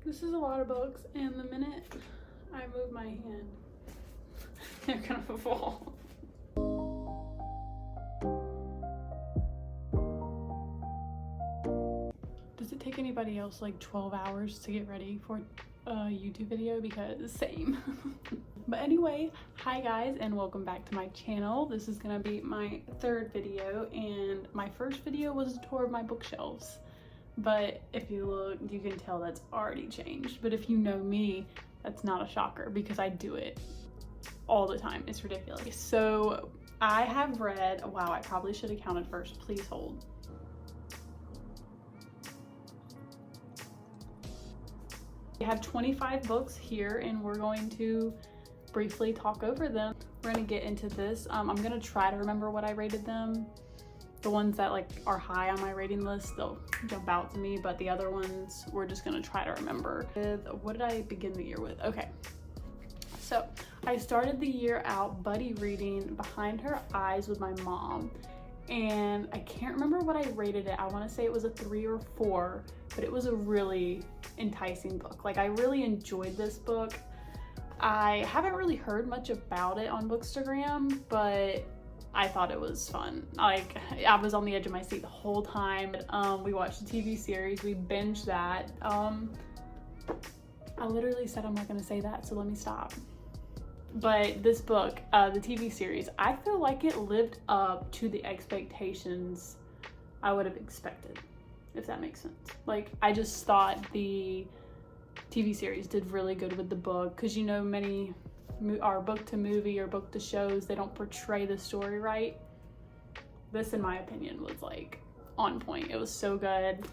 This is a lot of books, and the minute I move my hand, they're gonna fall. Does it take anybody else like 12 hours to get ready for a YouTube video? Because same. But anyway, hi guys and welcome back to my channel. This is gonna be my third video, and my first video was a tour of my bookshelves. But if you look, you can tell that's already changed. But if you know me, that's not a shocker because I do it all the time. It's ridiculous. So I have read, wow, I probably should have counted first. Please hold. We have 25 books here and we're going to briefly talk over them. We're gonna get into this. I'm gonna try to remember what I rated them. The ones that like are high on my rating list, they'll jump out to me, but the other ones we're just gonna try to remember. What did I begin the year with? Okay, so I started the year out buddy reading Behind Her Eyes with my mom, and I can't remember what I rated it. I want to say it was a 3 or 4, but it was a really enticing book. Like, I really enjoyed this book. I haven't really heard much about it on Bookstagram, but I thought it was fun. Like, I was on the edge of my seat the whole time. We watched the TV series, we binged that. I literally said I'm not gonna say that, so let me stop. But this book, the TV series, I feel like it lived up to the expectations I would have expected, if that makes sense. Like, I just thought the TV series did really good with the book, because you know many are book to movie or book to shows, they don't portray the story right. This, in my opinion, was like on point. It was so good.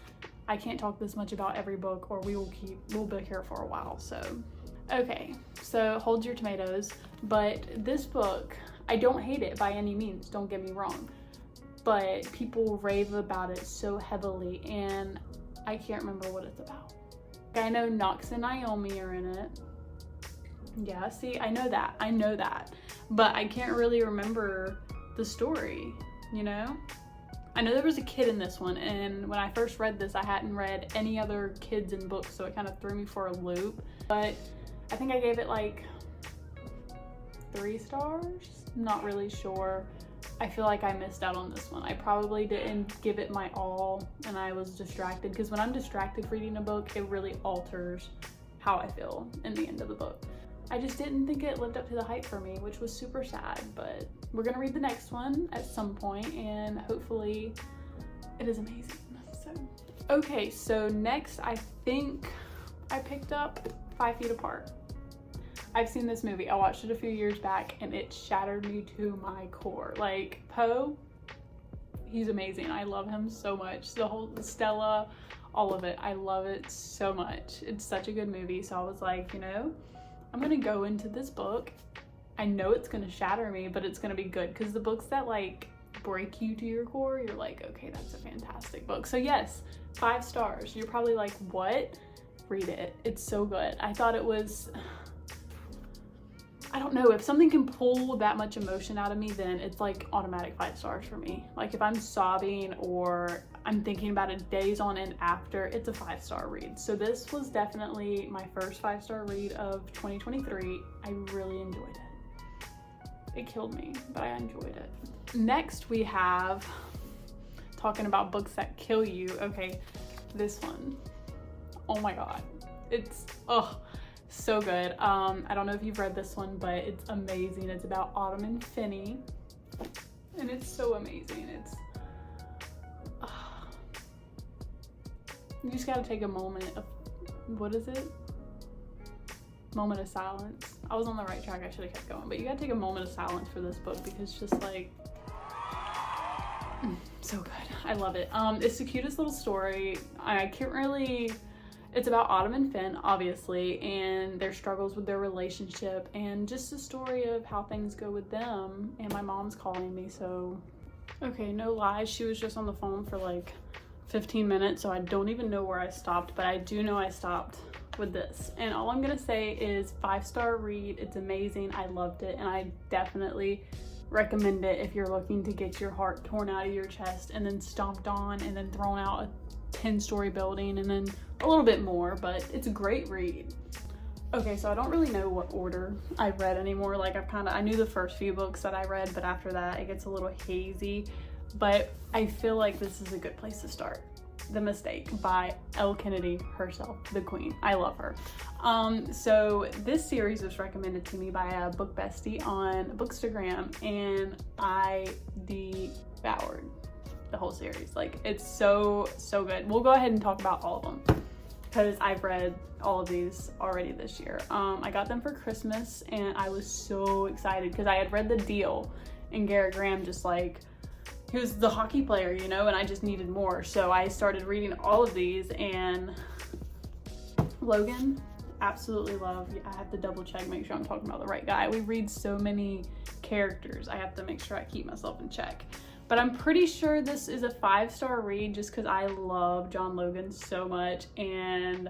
I can't talk this much about every book or we'll be here for a while. So okay, so hold your tomatoes. But this book, I don't hate it by any means, don't get me wrong, but people rave about it so heavily and I can't remember what it's about. I know Knox and Naomi are in it. Yeah, see, I know that, but I can't really remember the story, you know? I know there was a kid in this one, and when I first read this, I hadn't read any other kids in books, so it kind of threw me for a loop. But I think I gave it like 3 stars? I'm not really sure. I feel like I missed out on this one. I probably didn't give it my all, and I was distracted, because when I'm distracted reading a book, it really alters how I feel in the end of the book. I just didn't think it lived up to the hype for me, which was super sad, but we're gonna read the next one at some point and hopefully it is amazing. So, okay, so next I think I picked up 5 Feet Apart. I've seen this movie. I watched it a few years back and it shattered me to my core. Like, Poe, he's amazing. I love him so much. The whole Stella, all of it. I love it so much. It's such a good movie. So I was like, you know, I'm gonna go into this book. I know it's gonna shatter me, but it's gonna be good, because the books that like break you to your core, you're like, okay, that's a fantastic book. So yes, 5 stars. You're probably like, what? Read it. It's so good. I thought it was, I don't know, if something can pull that much emotion out of me, then it's like automatic 5 stars for me. Like, if I'm sobbing or I'm thinking about it days on end after, it's a 5-star read. So this was definitely my first 5-star read of 2023. I really enjoyed it. It killed me, but I enjoyed it. Next we have, talking about books that kill you. Okay, this one. Oh my god. It's, oh, so good. I don't know if you've read this one, but it's amazing. It's about Autumn and Finney, and it's so amazing. It's, you just gotta take a moment of, what is it? Moment of silence. I was on the right track, I should have kept going, but you gotta take a moment of silence for this book, because it's just like, so good. I love it. It's the cutest little story. I can't really, it's about Autumn and Finn, obviously, and their struggles with their relationship, and just a story of how things go with them. And my mom's calling me, so, okay, no lies, she was just on the phone for like 15 minutes, so I don't even know where I stopped, but I do know I stopped with this. And all I'm gonna say is 5-star read. It's amazing. I loved it, and I definitely recommend it if you're looking to get your heart torn out of your chest and then stomped on and then thrown out 10-story building and then a little bit more, but it's a great read. Okay, so I don't really know what order I read anymore. Like I knew the first few books that I read, but after that it gets a little hazy. But I feel like this is a good place to start. The Mistake by Elle Kennedy herself, the queen. I love her. So this series was recommended to me by a book bestie on Bookstagram, and I devoured the whole series. Like, it's so good. We'll go ahead and talk about all of them because I've read all of these already this year. I got them for Christmas and I was so excited because I had read The Deal, and Garrett Graham just like, he was the hockey player, you know, and I just needed more. So I started reading all of these, and Logan, absolutely love. I have to double check, make sure I'm talking about the right guy. We read so many characters. I have to make sure I keep myself in check. But I'm pretty sure this is a 5-star read just because I love John Logan so much. And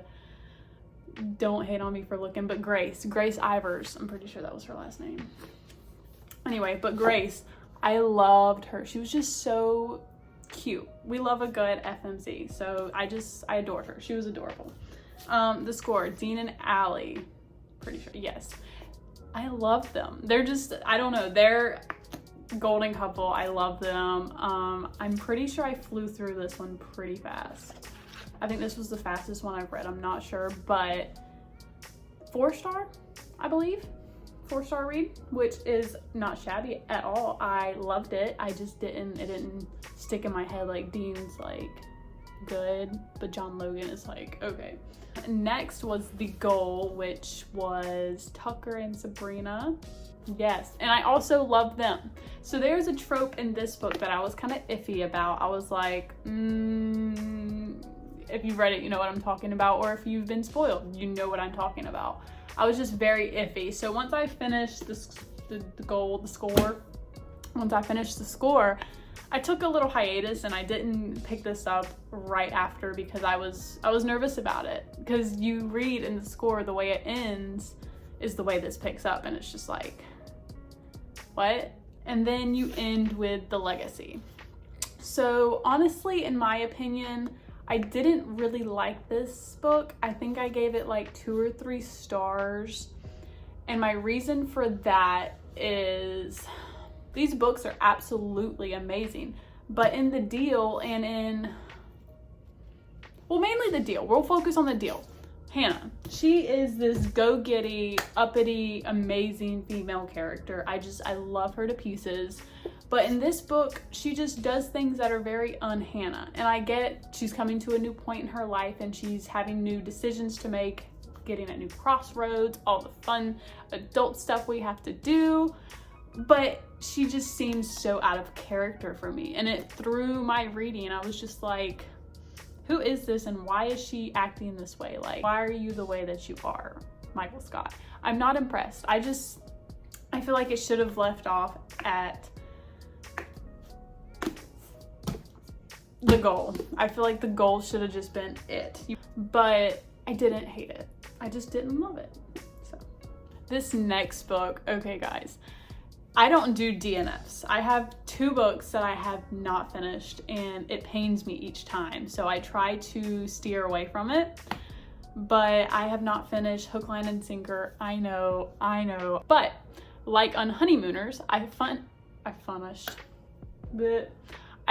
don't hate on me for looking, but Grace Ivers, I'm pretty sure that was her last name. Anyway, but Grace, I loved her. She was just so cute. We love a good FMC, so I adored her. She was adorable. The Score, Dean and Allie, pretty sure, yes. I love them. They're just, I don't know, they're golden couple. I love them. I'm pretty sure I flew through this one pretty fast. I think this was the fastest one I've read. I'm not sure, but 4-star, I believe. 4-star read, which is not shabby at all. I loved it. I just it didn't stick in my head like Dean's like good, but John Logan is like, okay. Next was The Goal, which was Tucker and Sabrina. Yes, and I also love them. So there's a trope in this book that I was kind of iffy about. I was like, if you've read it, you know what I'm talking about, or if you've been spoiled, you know what I'm talking about. I was just very iffy. So once I finished the score, I took a little hiatus and I didn't pick this up right after because I was nervous about it. Because you read in the score, the way it ends is the way this picks up, and it's just like, what? And then you end with The Legacy. So honestly, in my opinion, I didn't really like this book. I think I gave it like 2 or 3 stars. And my reason for that is these books are absolutely amazing. But in The Deal and mainly The Deal. We'll focus on The Deal. Hannah, she is this go-getty, uppity, amazing female character. I love her to pieces. But in this book, she just does things that are very un-Hannah. And I get she's coming to a new point in her life and she's having new decisions to make, getting at new crossroads, all the fun adult stuff we have to do. But she just seems so out of character for me. And through my reading, I was just like, who is this and why is she acting this way? Like, why are you the way that you are, Michael Scott? I'm not impressed. I feel like it should have left off at The Goal. I feel like The Goal should have just been it. But I didn't hate it. I just didn't love it. So this next book, okay guys, I don't do DNFs. I have 2 books that I have not finished and it pains me each time. So I try to steer away from it, but I have not finished Hook, Line, and Sinker. I know. But like Unhoneymooners, I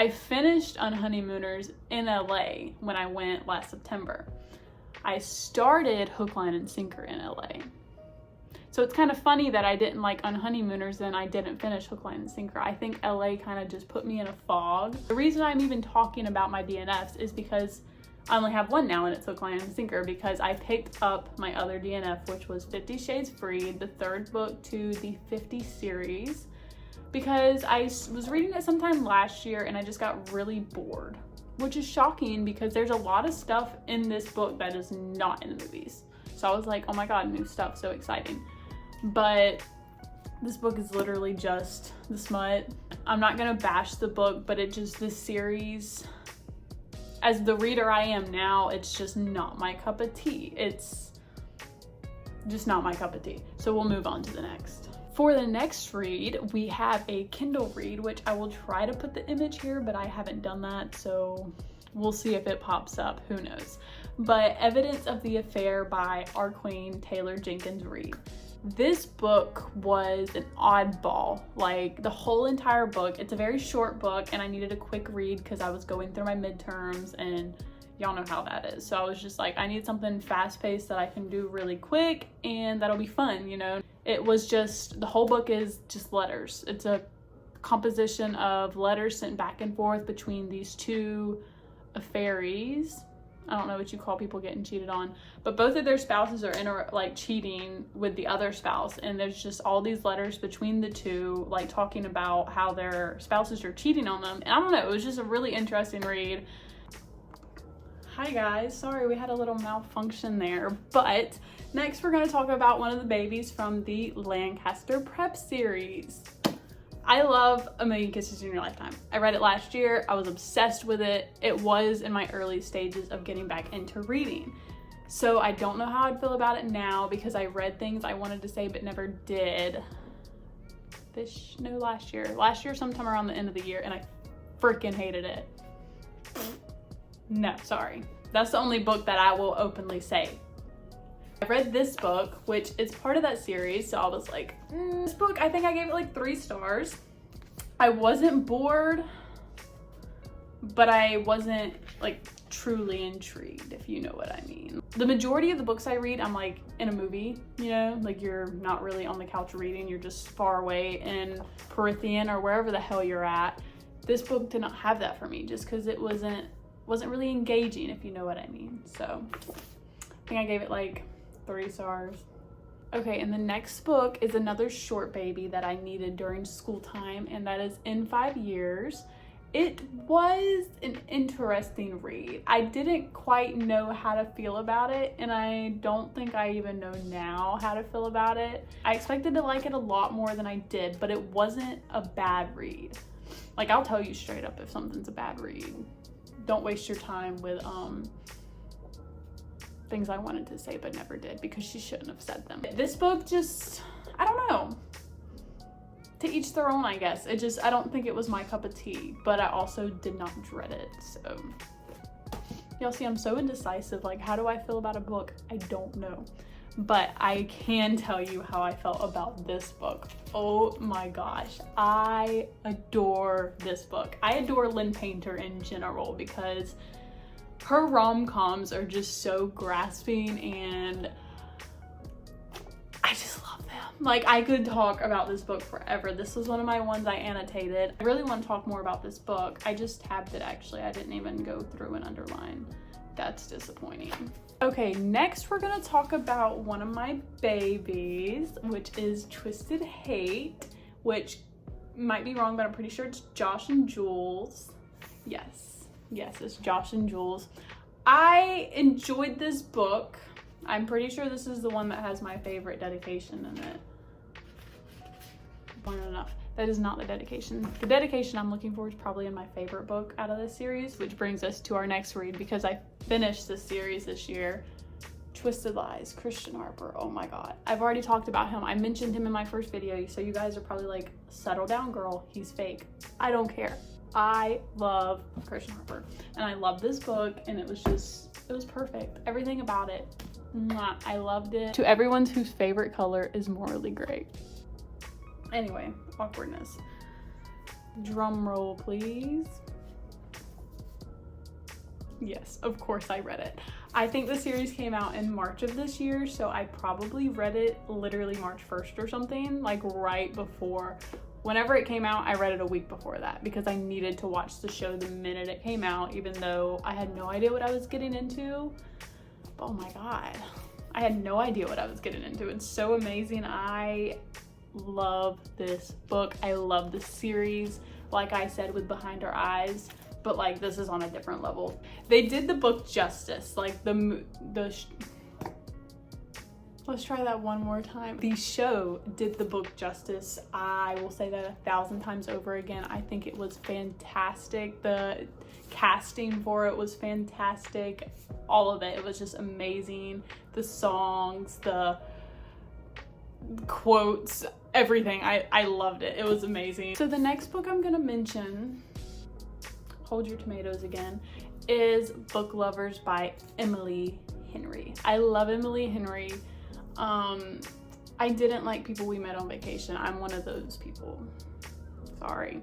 finished Unhoneymooners in LA when I went last September. I started Hook, Line, and Sinker in LA. So it's kind of funny that I didn't like Unhoneymooners and I didn't finish Hook, Line, and Sinker. I think LA kind of just put me in a fog. The reason I'm even talking about my DNFs is because I only have one now and it's Hook, Line, and Sinker, because I picked up my other DNF, which was 50 Shades Freed, the 3rd book to the 50 series, because I was reading it sometime last year and I just got really bored, which is shocking because there's a lot of stuff in this book that is not in the movies. So I was like, oh my God, new stuff, so exciting. But this book is literally just the smut. I'm not gonna bash the book, but this series, as the reader I am now, it's just not my cup of tea. It's just not my cup of tea. So we'll move on to the next. For the next read, we have a Kindle read, which I will try to put the image here, but I haven't done that, so We'll see if it pops up, who knows. But Evidence of the Affair by our queen, Taylor Jenkins Reid. This book was an oddball, like the whole entire book. It's a very short book and I needed a quick read because I was going through my midterms and y'all know how that is. So I was just like, I need something fast paced that I can do really quick and that'll be fun, you know? It was just, the whole book is just letters. It's a composition of letters sent back and forth between these two affairies. I don't know what you call people getting cheated on, but both of their spouses are like cheating with the other spouse, and there's just all these letters between the two, like talking about how their spouses are cheating on them. And I don't know, it was just a really interesting read. Hi guys, sorry we had a little malfunction there, but next we're going to talk about one of the babies from the Lancaster Prep series. I love A Million Kisses in Your Lifetime. I read it last year. I was obsessed with it. It was in my early stages of getting back into reading. So I don't know how I'd feel about it now because I read things I wanted to say but never did. Last year. Last year sometime around the end of the year, and I freaking hated it. No, sorry. That's the only book that I will openly say. I read this book, which is part of that series, so I was like, this book, I think I gave it like 3 stars. I wasn't bored, but I wasn't like truly intrigued, if you know what I mean. The majority of the books I read, I'm like in a movie, you know, like you're not really on the couch reading, you're just far away in Perithian or wherever the hell you're at. This book did not have that for me just because it wasn't really engaging, if you know what I mean. So I think I gave it like 3 stars. Okay, and the next book is another short baby that I needed during school time, and that is In 5 Years. It was an interesting read. I didn't quite know how to feel about it, and I don't think I even know now how to feel about it. I expected to like it a lot more than I did, but it wasn't a bad read. Like, I'll tell you straight up if something's a bad read. Don't waste your time with things I wanted to say but never did because she shouldn't have said them. This book just, I don't know. To each their own, I guess. I don't think it was my cup of tea, but I also did not dread it. So y'all see, I'm so indecisive. Like, how do I feel about a book? I don't know. But I can tell you how I felt about this book. Oh my gosh, I adore this book. I adore Lynn Painter in general because her rom-coms are just so grasping and I just love them. Like, I could talk about this book forever. This was one of my ones I annotated. I really want to talk more about this book. I just tabbed it actually. I didn't even go through and underline. That's disappointing. Okay, next we're gonna talk about one of my babies, which is Twisted Hate, which might be wrong, but I'm pretty sure it's Josh and Jules. Yes, it's Josh and Jules. I enjoyed this book. I'm pretty sure this is the one that has my favorite dedication in it. Important enough. That is not the dedication. The dedication I'm looking for is probably in my favorite book out of this series, which brings us to our next read because I finished this series this year. Twisted Lies, Christian Harper. Oh my God. I've already talked about him. I mentioned him in my first video, so you guys are probably like, settle down, girl. He's fake. I don't care. I love Christian Harper and I love this book, and it was perfect. Everything about it. Mwah. I loved it. To everyone whose favorite color is morally gray. Anyway, awkwardness. Drum roll, please. Yes, of course I read it. I think the series came out in March of this year, so I probably read it literally March 1st or something, like right before. Whenever it came out, I read it a week before that because I needed to watch the show the minute it came out, even though I had no idea what I was getting into. Oh my God, I had no idea what I was getting into. It's so amazing. I love this book. I love the series, like I said with Behind Our Eyes, but like this is on a different level. They did the book justice. Like let's try that one more time. The show did the book justice. I will say that 1,000 times over again. I think it was fantastic. The casting for it was fantastic. All of it. It was just amazing. The songs, the quotes, everything. I loved it. It was amazing. So the next book I'm gonna mention, hold your tomatoes again, is Book Lovers by Emily Henry. I love Emily Henry. I didn't like People We Met on Vacation. I'm one of those people. Sorry.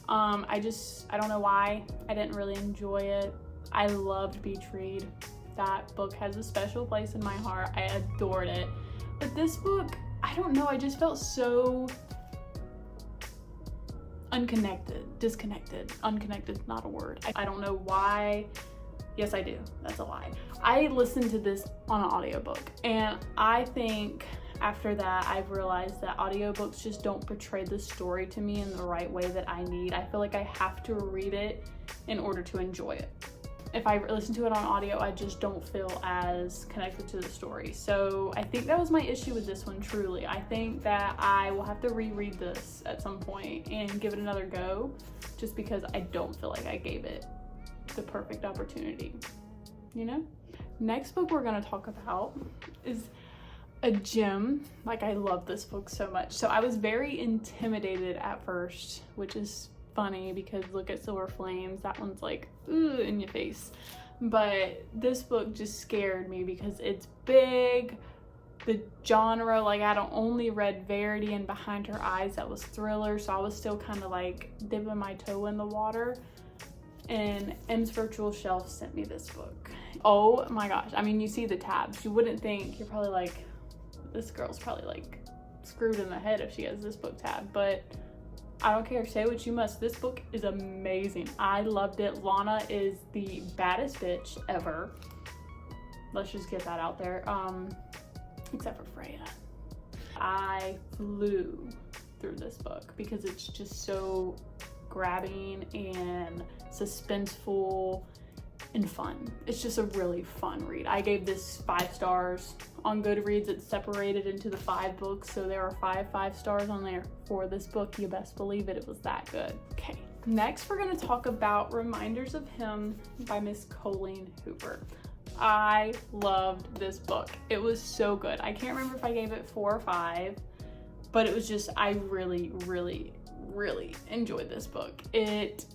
I don't know why. I didn't really enjoy it. I loved Beach Read. That book has a special place in my heart. I adored it. But this book, I don't know, I just felt so disconnected. Unconnected, not a word. I don't know why. Yes, I do. That's a lie. I listened to this on an audiobook, and I think after that, I've realized that audiobooks just don't portray the story to me in the right way that I need. I feel like I have to read it in order to enjoy it. If I listen to it on audio, I just don't feel as connected to the story. So I think that was my issue with this one, truly. I think that I will have to reread this at some point and give it another go, just because I don't feel like I gave it the perfect opportunity, you know? Next book we're gonna talk about is a gem. Like, I love this book so much. So I was very intimidated at first, which is funny because look at Silver Flames. That one's like, ooh, in your face. But this book just scared me because it's big. The genre, like, I don't only read Verity and Behind Her Eyes, that was thriller, so I was still kind of like dipping my toe in the water. And M's Virtual Shelf sent me this book. Oh my gosh. I mean, you see the tabs. You wouldn't think, you're probably like, this girl's probably like screwed in the head if she has this book tab, but I don't care, say what you must. This book is amazing. I loved it. Lana is the baddest bitch ever. Let's just get that out there. Except for Freya. I flew through this book because it's just so grabbing and suspenseful and fun. It's just a really fun read. I gave this 5 stars. On Goodreads, it's separated into the 5 books, so there are 5 stars on there for this book. You best believe it, it was that good. Okay, next we're gonna talk about Reminders of Him by Miss Colleen Hoover. I loved this book. It was so good. I can't remember if I gave it 4 or 5, but it was just, I really enjoyed this book. It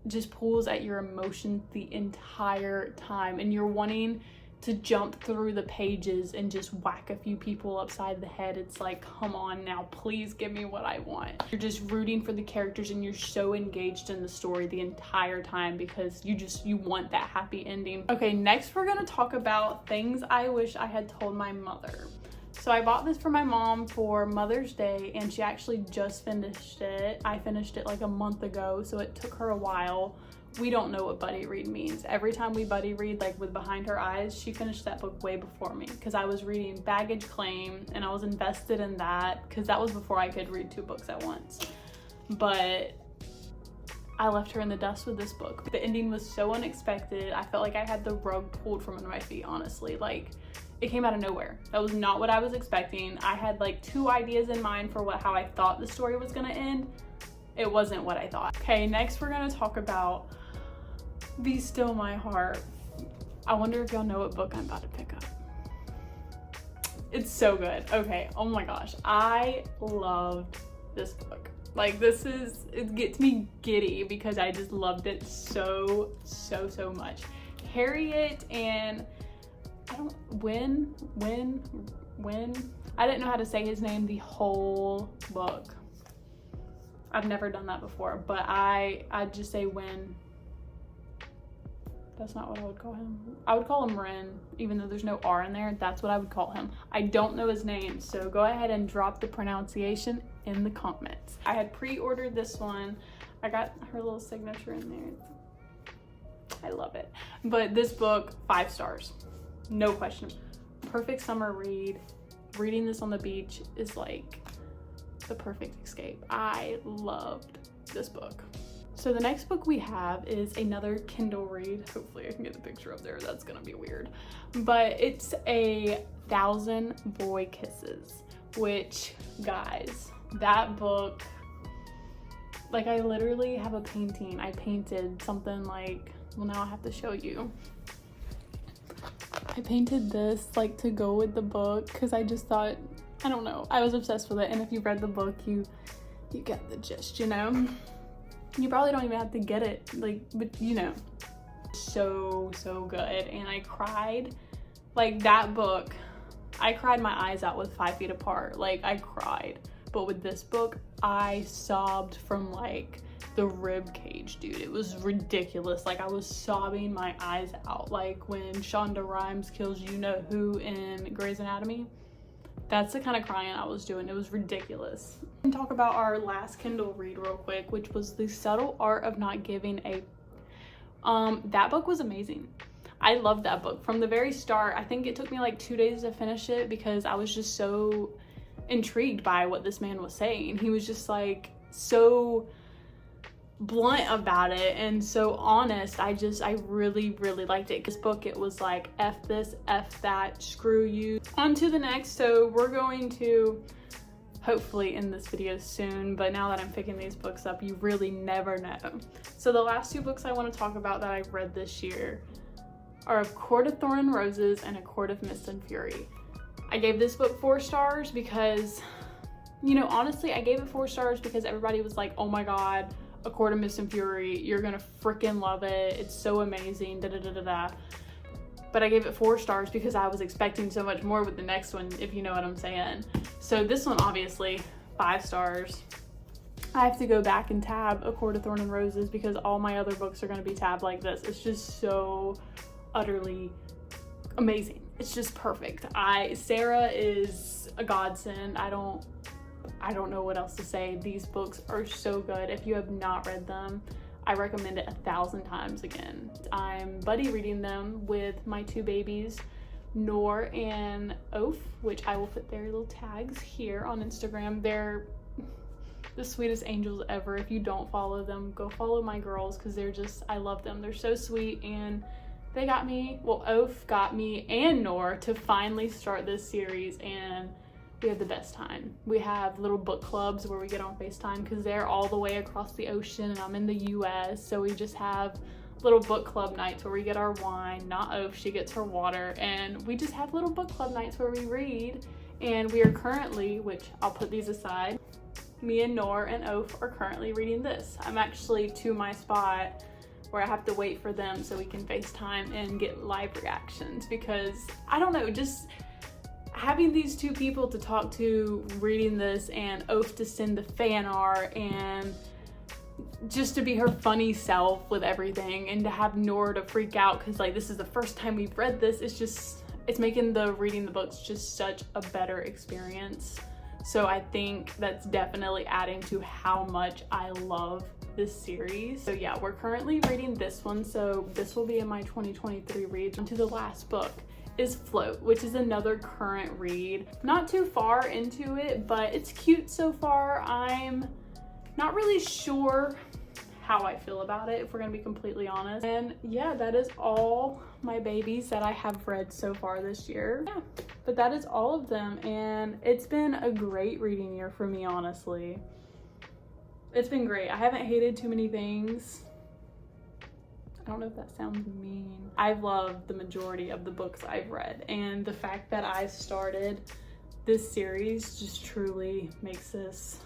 just pulls at your emotions the entire time, and you're wanting to jump through the pages and just whack a few people upside the head. It's like, come on now, please give me what I want. You're just rooting for the characters and you're so engaged in the story the entire time because you want that happy ending. Okay, next we're gonna talk about Things I Wish I Had Told My Mother. So I bought this for my mom for Mother's Day, and she actually just finished it. I finished it like a month ago, so it took her a while. We don't know what buddy read means. Every time we buddy read, like with Behind Her Eyes, she finished that book way before me because I was reading Baggage Claim and I was invested in that because that was before I could read 2 books at once. But I left her in the dust with this book. The ending was so unexpected. I felt like I had the rug pulled from under my feet, honestly. Like, it came out of nowhere. That was not what I was expecting. I had like 2 ideas in mind for how I thought the story was gonna end. It wasn't what I thought. Okay, next we're gonna talk about Be Still My Heart. I wonder if y'all know what book I'm about to pick up. It's so good. Okay, oh my gosh. I loved this book. Like, it gets me giddy because I just loved it so much. Harriet and Win. I didn't know how to say his name the whole book. I've never done that before, but I'd just say Win. That's not what I would call him. I would call him Ren, even though there's no R in there. That's what I would call him. I don't know his name, so go ahead and drop the pronunciation in the comments. I had pre-ordered this one. I got her little signature in there. I love it. But this book, 5 stars. No question. Perfect summer read. Reading this on the beach is like the perfect escape. I loved this book. So the next book we have is another Kindle read. Hopefully I can get the picture up there. That's gonna be weird. But it's a 1,000 Boy Kisses, which, guys, that book, like, I literally have a painting. I painted something like, well, now I have to show you. I painted this like to go with the book because I just thought, I don't know, I was obsessed with it. And if you've read the book, you get the gist, you know? You probably don't even have to get it, like, but you know, So good. And I cried. Like, that book, I cried my eyes out with 5 Feet Apart. Like, I cried. But with this book, I sobbed from like the rib cage, dude. It was ridiculous. Like, I was sobbing my eyes out. Like when Shonda Rhimes kills you-know-who in Grey's Anatomy. That's the kind of crying I was doing. It was ridiculous. And talk about our last Kindle read real quick, which was The Subtle Art of Not Giving a... that book was amazing. I loved that book from the very start. I think it took me like 2 days to finish it because I was just so intrigued by what this man was saying. He was just like so blunt about it and so honest. I really liked it. This book, it was like F this, F that, screw you. On to the next. So we're going to hopefully end this video soon, but now that I'm picking these books up, you really never know. So the last 2 books I want to talk about that I read this year are A Court of Thorn and Roses and A Court of Mist and Fury. I gave this book 4 stars because, you know, honestly, I gave it 4 stars because everybody was like, oh my god, A Court of Mist and Fury, you're gonna freaking love it, it's so amazing, da da da da da. But I gave it 4 stars because I was expecting so much more with the next one, if you know what I'm saying. So this one, obviously, 5 stars. I have to go back and tab A Court of Thorn and Roses because all my other books are gonna be tabbed like this. It's just so utterly amazing. It's just perfect. Sarah is a godsend. I don't know what else to say. These books are so good. If you have not read them, I recommend it 1,000 times again. I'm buddy reading them with my 2 babies, Noor and Oaf, which I will put their little tags here on Instagram. They're the sweetest angels ever. If you don't follow them, go follow my girls because I love them. They're so sweet, and they got me, well, Oaf got me and Noor to finally start this series, and we have the best time. We have little book clubs where we get on FaceTime because they're all the way across the ocean and I'm in the US, so we just have little book club nights where we get our wine, not Oaf, she gets her water, and we just have little book club nights where we read. And we are currently, which I'll put these aside, me and Noor and Oaf are currently reading this. I'm actually to my spot where I have to wait for them so we can FaceTime and get live reactions because, I don't know, just having these 2 people to talk to reading this, and Oaf to send the fan art, and just to be her funny self with everything, and to have Noor to freak out because like this is the first time we've read this. It's making reading the books just such a better experience. So I think that's definitely adding to how much I love this series. So yeah, we're currently reading this one, so this will be in my 2023 reads. And to the last book is Float, which is another current read. Not too far into it, but it's cute so far. I'm not really sure how I feel about it, if we're gonna be completely honest. And yeah, that is all my babies that I have read so far this year. Yeah, but that is all of them, and it's been a great reading year for me, honestly. It's been great. I haven't hated too many things. I don't know if that sounds mean. I've loved the majority of the books I've read, and the fact that I started this series just truly makes this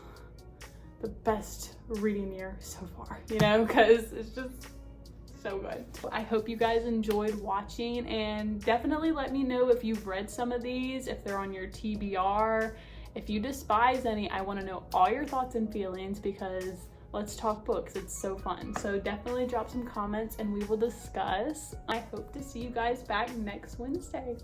the best reading year so far, you know, because it's just so good. I hope you guys enjoyed watching, and definitely let me know if you've read some of these, if they're on your TBR. If you despise any, I want to know all your thoughts and feelings because let's talk books. It's so fun. So definitely drop some comments and we will discuss. I hope to see you guys back next Wednesday.